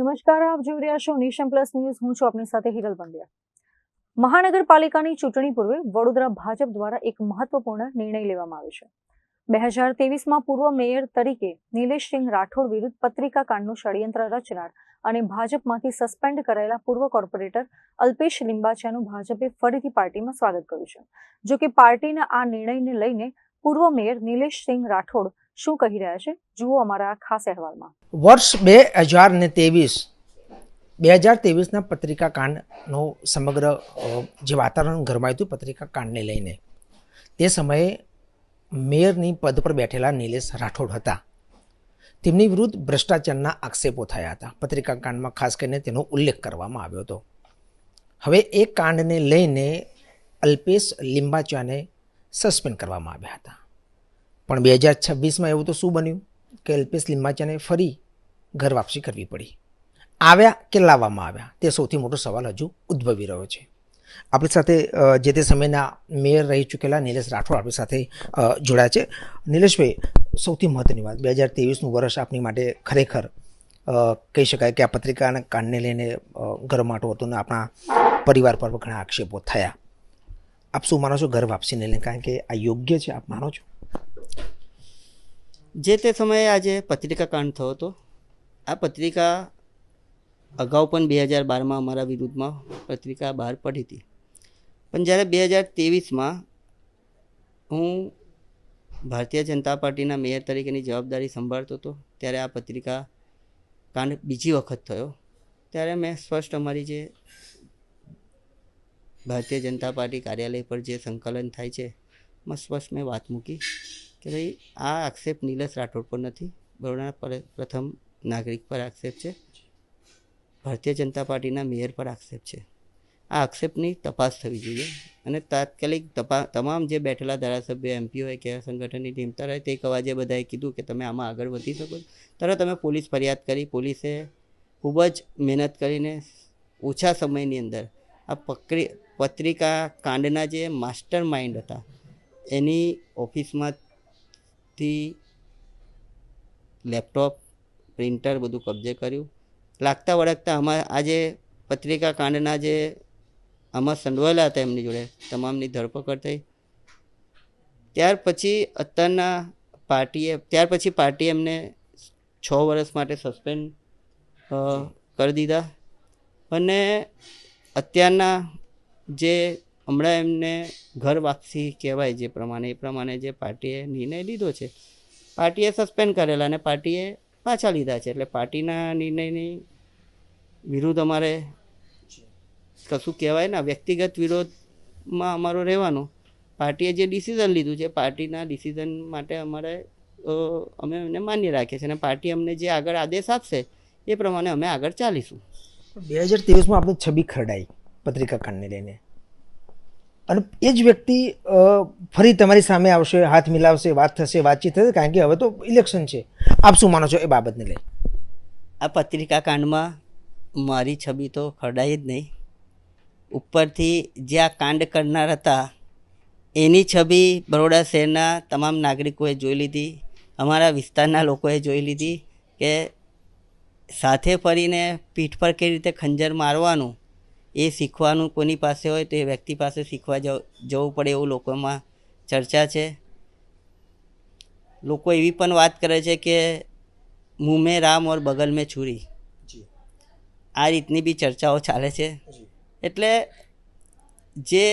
નમસ્કાર, આપ જોઈ રહ્યા છો નેશન પ્લસ ન્યૂઝ. હું છું આપની સાથે હિરલ પંડ્યા. મહાનગરપાલિકાની ચૂંટણી પૂર્વે વડોદરા ભાજપ દ્વારા એક મહત્વપૂર્ણ નિર્ણય લેવામાં આવ્યો છે. 2023માં પૂર્વ મેયર તરીકે નિલેશસિંહ રાઠોડ વિરુદ્ધ પત્રિકા કાંડનું ષડયંત્ર રચનાર અને ભાજપમાંથી સસ્પેન્ડ કરાયેલા પૂર્વ કોર્પોરેટર અલ્પેશ લિંબાચિયાનું ભાજપે ફરીથી પાર્ટીમાં સ્વાગત કર્યું છે. જો કે પાર્ટીના આ નિર્ણયને લઈને પૂર્વ મેયર નિલેશસિંહ રાઠોડ શું કહી રહ્યા છે, જુઓ અમારા ખાસ અહેવાલમાં. વર્ષ 2023ના પત્રિકા કાંડનો સમગ્ર જે વાતાવરણ ગરમાયું હતું પત્રિકા કાંડને લઈને, તે સમયે મેયરની પદ પર બેઠેલા નિલેશ રાઠોડ હતા. તેમની વિરુદ્ધ ભ્રષ્ટાચારના આક્ષેપો થયા હતા. પત્રિકા કાંડમાં ખાસ કરીને તેનો ઉલ્લેખ કરવામાં આવ્યો હતો. હવે એ કાંડને લઈને અલ્પેશ લિંબાચિયાને સસ્પેન્ડ કરવામાં આવ્યા હતા. પણ 2026માં એવું તો શું બન્યું કે અલ્પેશ લિંબાચિયાને ફરી ઘર વાપસી કરવી પડી. આવ્યા કે લાવવામાં આવ્યા, તે સૌથી મોટો સવાલ હજુ ઉદ્ભવી રહ્યો છે. આપણી સાથે જે તે સમયના મેયર રહી ચૂકેલા નિલેશ રાઠોડ આપણી સાથે જોડાયા છે. નિલેશભાઈ, સૌથી મહત્વની વાત, 2023નું વર્ષ આપની માટે ખરેખર કહી શકાય કે આ પત્રિકાના કાંડને લઈને ગરમાટો હતો અને આપણા પરિવાર પર ઘણા આક્ષેપો થયા. આપ શું માનો છો ઘર વાપસીને લઈને? કારણ કે આ યોગ્ય છે, આપ માનો છો? જે તે સમયે આજે પત્રિકા કાંડ થયો હતો. આ પત્રિકા અગાઉ પણ 2012માં અમારા વિરુદ્ધમાં પત્રિકા બહાર પડી હતી. પણ જ્યારે 2023માં હું ભારતીય જનતા પાર્ટીના મેયર તરીકેની જવાબદારી સંભાળતો હતો, ત્યારે આ પત્રિકા કાંડ બીજી વખત થયો. ત્યારે મેં સ્પષ્ટ અમારી જે ભારતીય જનતા પાર્ટી કાર્યાલય પર જે સંકલન થાય છે એમાં સ્પષ્ટ મેં વાત મૂકી કે ભાઈ, આ આક્ષેપ નિલેશ રાઠોડ પર નથી, બરોડાના પ્રથમ નાગરિક પર આક્ષેપ છે, ભારતીય જનતા પાર્ટીના મેયર પર આક્ષેપ છે. આ આક્ષેપની તપાસ થવી જોઈએ અને તાત્કાલિક તમામ જે બેઠેલા ધારાસભ્ય, એમપીઓએ કે સંગઠનની ટીમ તરત એક અવાજે બધાએ કીધું કે તમે આમાં આગળ વધી શકો. તરત અમે પોલીસ ફરિયાદ કરી. પોલીસે ખૂબ જ મહેનત કરીને ઓછા સમયની અંદર આ પત્રિકા કાંડના જે માસ્ટર માઇન્ડ હતા એની ઓફિસમાંથી લેપટોપ, પ્રિન્ટર બધું કબજે કર્યું. લાગતા વળગતા આજે પત્રિકા કાંડના જે આમાં સંડોવાયેલા હતા એમની જોડે તમામની ધરપકડ થઈ. ત્યાર પછી પાર્ટીએ એમને 6 વર્ષ માટે સસ્પેન્ડ કરી દીધા. અને અત્યારના જે હમણાં એમને ઘર વાપસી કહેવાય જે પ્રમાણે, એ પ્રમાણે જે પાર્ટીએ નિર્ણય લીધો છે, પાર્ટીએ સસ્પેન્ડ કરેલા અને પાર્ટીએ પાછા લીધા છે. એટલે પાર્ટીના નિર્ણયની વિરુદ્ધ અમારે કશું કહેવાય ના, વ્યક્તિગત વિરોધમાં અમારો રહેવાનો. પાર્ટીએ જે ડિસિઝન લીધું છે, પાર્ટીના ડિસિઝન માટે અમે એમને માન્ય રાખીએ છીએ અને પાર્ટી અમને જે આગળ આદેશ આપશે એ પ્રમાણે અમે આગળ ચાલીશું. 2023માં આપણી છબી ખરડાઈ પત્રિકા કાંડને લઈને, અને એ જ વ્યક્તિ ફરી તમારી સામે આવશે, હાથ મિલાવશે, વાત થશે, વાતચીત થશે, કારણ કે હવે તો ઇલેક્શન છે. આપ શું માનો છો એ બાબતને લઈ? આ પત્રિકા કાંડમાં મારી છબી તો ખરડાઈ જ નહીં, ઉપરથી જે આ કાંડ કરનાર હતા એની છબી બરોડા શહેરના તમામ નાગરિકોએ જોઈ લીધી, અમારા વિસ્તારના લોકોએ જોઈ લીધી કે સાથે ફરીને પીઠ પર કઈ રીતે ખંજર મારવાનું એ શીખવાનું કોની પાસે હોય તો એ વ્યક્તિ પાસે શીખવા જવું પડે એવું લોકોમાં ચર્ચા છે. લોકો એવી પણ વાત કરે છે કે મુંહ મેં રામ ઓર બગલ મેં છુરી, આ રીતની બી ચર્ચાઓ ચાલે છે. એટલે જે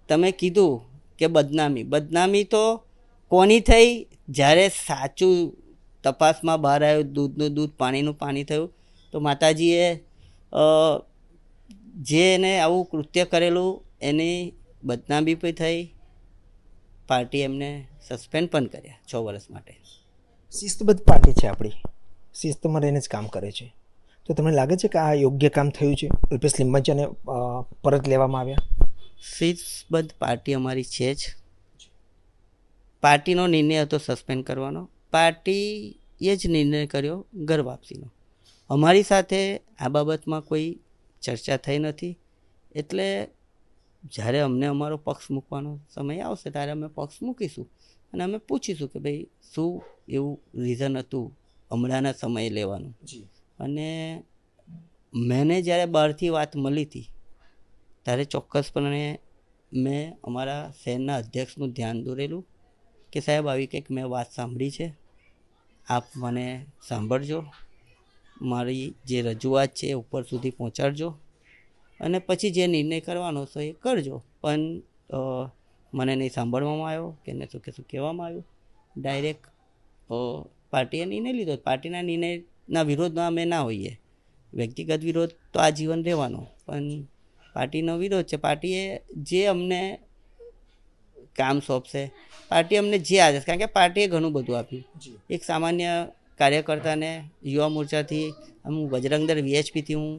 તમે કીધું કે બદનામી તો કોની થઈ? જ્યારે સાચું તપાસમાં બહાર આવ્યું, દૂધનું દૂધ, પાણીનું પાણી થયું, તો માતાજીએ જે એને આવું કૃત્ય કરેલું એની બદનામી પણ થઈ. પાર્ટી એમને સસ્પેન્ડ પણ કર્યા 6 વર્ષ માટે. શિસ્તબદ્ધ પાર્ટી છે આપણી, શિસ્તમાં રહીને જ કામ કરે છે. તો તમને લાગે છે કે આ યોગ્ય કામ થયું છે? અલ્પેશ લિંબાચિયાને પરત લેવામાં આવ્યા? શિસ્તબદ્ધ પાર્ટી અમારી છે જ. પાર્ટીનો નિર્ણય હતો સસ્પેન્ડ કરવાનો, પાર્ટીએ જ નિર્ણય કર્યો ઘર વાપસીનો. અમારી સાથે આ બાબતમાં કોઈ ચર્ચા થઈ નથી. એટલે જ્યારે અમને અમારો પક્ષ મૂકવાનો સમય આવશે ત્યારે અમે પક્ષ મૂકીશું અને અમે પૂછીશું કે ભાઈ શું એવું રીઝન હતું હમણાંના સમયે લેવાનું. અને મને જ્યારે બહારથી વાત મળી હતી ત્યારે ચોક્કસપણે મેં અમારા શહેરના અધ્યક્ષનું ધ્યાન દોરેલું કે સાહેબ આવી કંઈક મેં વાત સાંભળી છે, આપ મને સાંભળજો, મારી જે રજૂઆત છે એ ઉપર સુધી પહોંચાડજો અને પછી જે નિર્ણય કરવાનો છે એ કરજો. પણ મને નહીં સાંભળવામાં આવ્યો કે એને શું કહેવામાં આવ્યું. ડાયરેક્ટ પાર્ટીએ નિર્ણય લીધો. પાર્ટીના નિર્ણયના વિરોધમાં અમે ના હોઈએ. વ્યક્તિગત વિરોધ તો આજીવન રહેવાનો, પણ પાર્ટીનો વિરોધ છે. પાર્ટીએ જે અમને કામ સોંપશે, પાર્ટી અમને જે આદેશ, કારણ કે પાર્ટીએ ઘણું બધું આપ્યું. એક સામાન્ય કાર્યકર્તાને યુવા મોરચાથી હું બજરંગ દળ VHPથી હું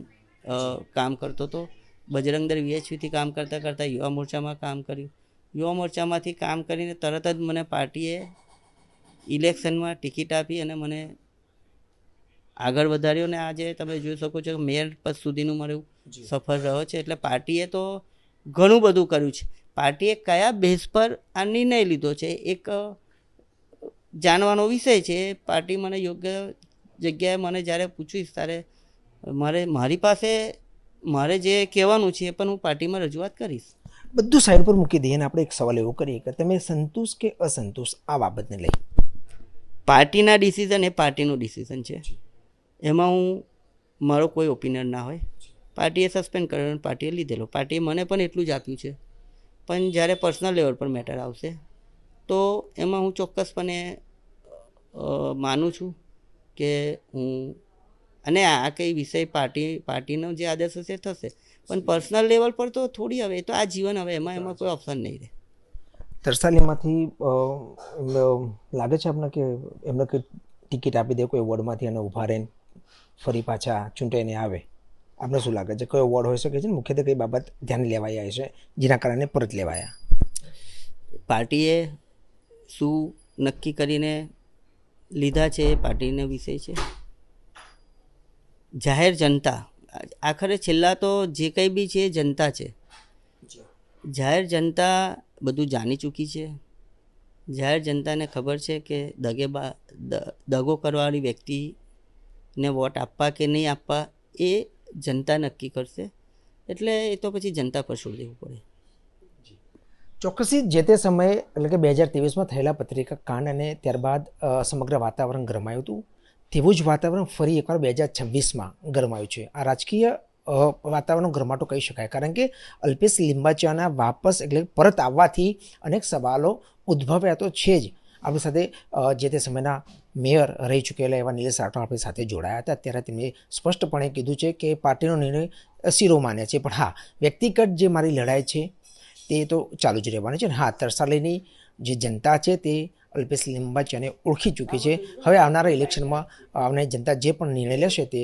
કામ કરતો હતો. બજરંગ દળ VHPથી કામ કરતાં કરતાં યુવા મોરચામાં કામ કર્યું. યુવા મોરચામાંથી કામ કરીને તરત જ મને પાર્ટીએ ઇલેક્શનમાં ટિકિટ આપી અને મને આગળ વધાર્યો. ને આજે તમે જોઈ શકો છો કે મેયર પદ સુધીનું મારું સફર રહ્યો છે. એટલે પાર્ટીએ તો ઘણું બધું કર્યું છે. પાર્ટીએ કયા બેઝ પર આ નિર્ણય લીધો છે એક જાણવાનો વિષય છે. પાર્ટી મને યોગ્ય જગ્યાએ મને જ્યારે પૂછીશ ત્યારે મારી પાસે મારે જે કહેવાનું છે એ પણ હું પાર્ટીમાં રજૂઆત કરીશ. બધું સાઈડ પર મૂકી દઈએ અને આપણે એક સવાલ એવો કરીએ કે તમે સંતોષ કે અસંતોષ આ બાબતને લઈ? પાર્ટીના ડિસિઝન એ પાર્ટીનું ડિસિઝન છે, એમાં મારો કોઈ ઓપિનિયન ના હોય. પાર્ટીએ સસ્પેન્ડ કર્યો, પાર્ટીએ લીધેલો. પાર્ટીએ મને પણ એટલું જ આપ્યું છે. પણ જ્યારે પર્સનલ લેવલ પર મેટર આવશે તો એમાં હું ચોક્કસપણે માનું છું કે હું, અને આ કંઈ વિષય પાર્ટીનો જે આદેશ હશે થશે, પણ પર્સનલ લેવલ પર તો થોડી હવે તો આ જીવન હવે એમાં કોઈ ઓપ્શન નહીં રહે. તરસાલીમાંથી લાગે છે આપને કે એમને કંઈ ટિકિટ આપી દે કોઈ વોર્ડમાંથી અને ઊભા રહીને ફરી પાછા ચૂંટાઈને આવે? આપને શું લાગે છે કયો વોર્ડ હોઈ શકે છે? મુખ્યત્વે કઈ બાબત ધ્યાન લેવાઈ આવી છે જેના કારણે પરત લેવાયા? પાર્ટીએ શું નક્કી કરીને લીધા છે એ પાર્ટીનો વિષય છે. જાહેર જનતા, આખરે છેલ્લા તો જે કંઈ બી છે એ જનતા છે. જાહેર જનતા બધું જાણી ચૂકી છે. જાહેર જનતાને ખબર છે કે દગો કરવાવાળી વ્યક્તિને વોટ આપવા કે નહીં આપવા એ જનતા નક્કી કરશે. એટલે એ તો પછી જનતા પર છોડી દેવું પડે. ચોક્કસથી જે તે સમયે એટલે કે 2023માં થયેલા પત્રિકા કાંડ અને ત્યારબાદ સમગ્ર વાતાવરણ ગરમાયું હતું, તેવું જ વાતાવરણ ફરી એકવાર 2026માં ગરમાયું છે. આ રાજકીય વાતાવરણ ગરમાટો કહી શકાય, કારણ કે અલ્પેશ લિંબાચિયાના વાપસ એટલે પરત આવવાથી અનેક સવાલો ઉદ્ભવ્યા તો છે જ. આપણી સાથે જે તે સમયના મેયર રહી ચૂકેલા એવા નિલેશ રાઠોડ આપણી સાથે જોડાયા હતા. ત્યારે તેમણે સ્પષ્ટપણે કીધું છે કે પાર્ટીનો નિર્ણય શિરોમાન્ય છે, પણ હા, વ્યક્તિગત જે મારી લડાઈ છે તે તો ચાલુ જ રહેવાની છે. હા, તરસાલીની જે જનતા છે તે અલ્પેશ લિંબાચિયાને ઓળખી ચૂકી છે. હવે આવનારા ઇલેક્શનમાં આવનારી જનતા જે પણ નિર્ણય લેશે તે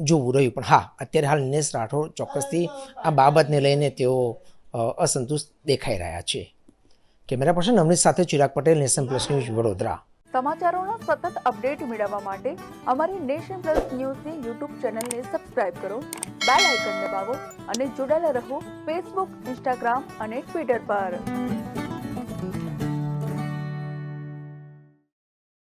જોવું રહ્યું. પણ હા, અત્યારે હાલ નિલેશ રાઠોડ ચોક્કસથી આ બાબતને લઈને તેઓ અસંતુષ્ટ દેખાઈ રહ્યા છે. કેમેરા પર્સન અમરીશ સાથે Chirag Patel, Nation Plus News, Vadodara. સમાચારોનો સતત અપડેટ મેળવવા માટે અમારી નેશન પ્લસ ન્યૂઝની યુટ્યુબ ચેનલને સબસ્ક્રાઇબ કરો, બેલ આઇકન દબાવો અને જોડાયેલા રહો ફેસબુક, ઇન્સ્ટાગ્રામ અને ટ્વિટર પર.